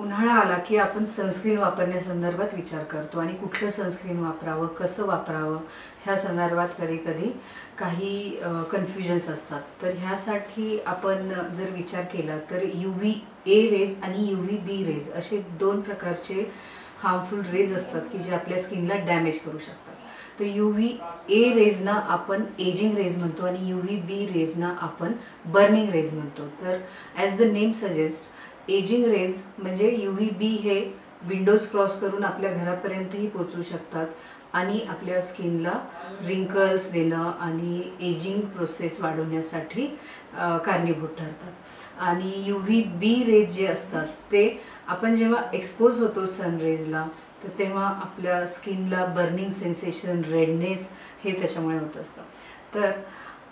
उन्हाळा आला की आपण सनस्क्रीन वापरण्यासंदर्भात विचार करतो आणि कुठलं सनस्क्रीन वापरावं, कसं वापरावं ह्या संदर्भात कधी कधी काही कन्फ्युजन्स असतात. तर ह्यासाठी आपण जर विचार केला तर UVA रेज आणि UVB रेज असे दोन प्रकारचे हार्मफुल रेज असतात की जे आपल्या स्किनला डॅमेज करू शकतात. तर UVA रेजना आपण एजिंग रेज म्हणतो आणि UVB रेजना आपण बर्निंग रेज म्हणतो. तर as the name suggest, ageing rays म्हणजे UVB हे विंडोज क्रॉस करून आपल्या घरापर्यंतही पोचू शकतात आणि आपल्या स्किनला रिंकल्स देणं आणि एजिंग प्रोसेस वाढवण्यासाठी कारणीभूत ठरतात. आणि UVB रेज जे असतात ते आपण जेव्हा एक्सपोज होतो सनरेजला तर तेव्हा आपल्या स्किनला बर्निंग सेन्सेशन, रेडनेस हे त्याच्यामुळे होत असतं. तर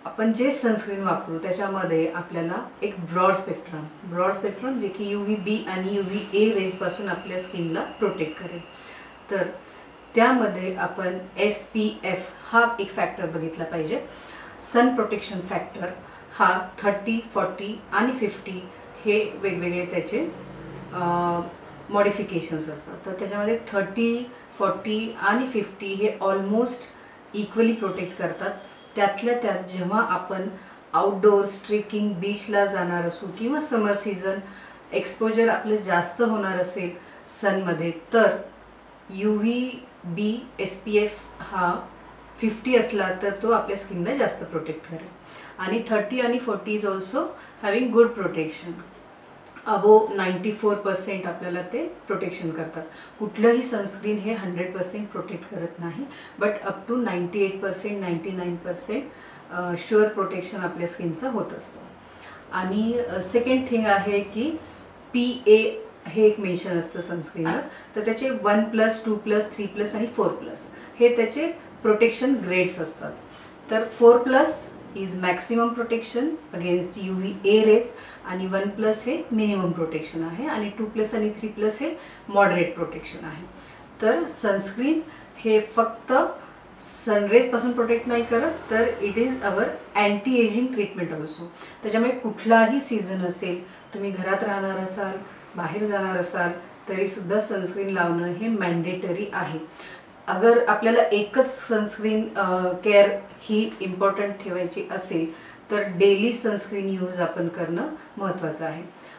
आपण जे सनस्क्रीन वापरू त्याच्यामध्ये आपल्याला एक ब्रॉड स्पेक्ट्रम जे की UVB आणि UVA रेजपासून आपल्या स्किनला प्रोटेक्ट करेल. तर त्यामध्ये आपण SPF हा एक फॅक्टर बघितला पाहिजे. सन प्रोटेक्शन फॅक्टर हा 30, 40 आणि 50 हे वेगवेगळे त्याचे मॉडिफिकेशन्स असतात. तर त्याच्यामध्ये 30, 40 आणि 50 हे ऑलमोस्ट इक्वली प्रोटेक्ट करतात. त्यातल्या त्यात जेव्हा आपण आउटडोअर्स, ट्रेकिंग, बीचला जाणार असू किंवा समर सीझन एक्सपोजर आपलं जास्त होणार असेल सनमध्ये तर UVB SPF हा 50 असला तर तो आपल्या स्किनला जास्त प्रोटेक्ट करेल. आणि 30 आणि 40 is also having good protection. Above 94% आपल्याला ते प्रोटेक्शन करतात. कुठलंही सनस्क्रीन हे 100% प्रोटेक्ट करत नाही, but up to 98%, 99% sure protection आपल्या स्किनचं होत असतं. आणि सेकंड थिंग आहे की PA हे एक मेन्शन असतं सनस्क्रीनवर. तर त्याचे 1+, 2+, 3+ आणि 4+ हे त्याचे प्रोटेक्शन ग्रेड्स असतात. तर 4+ is maximum protection against UVA rays आणि 1+ हे मिनिमम प्रोटेक्शन आहे आणि 2+ आणि 3+ हे मॉडरेट प्रोटेक्शन आहे. तर सनस्क्रीन हे फक्त सनरेजपासून प्रोटेक्ट नाही करत तर it is our anti ageing treatment also. त्याच्यामुळे कुठलाही सीझन असेल, तुम्ही घरात राहणार असाल, बाहेर जाणार असाल तरीसुद्धा सनस्क्रीन लावणं हे मॅन्डेटरी आहे. अगर आपल्याला एकच सनस्क्रीन केअर ही इम्पॉर्टंट ठेवायची असेल तर डेली सनस्क्रीन यूज आपण करणं महत्त्वाचं आहे.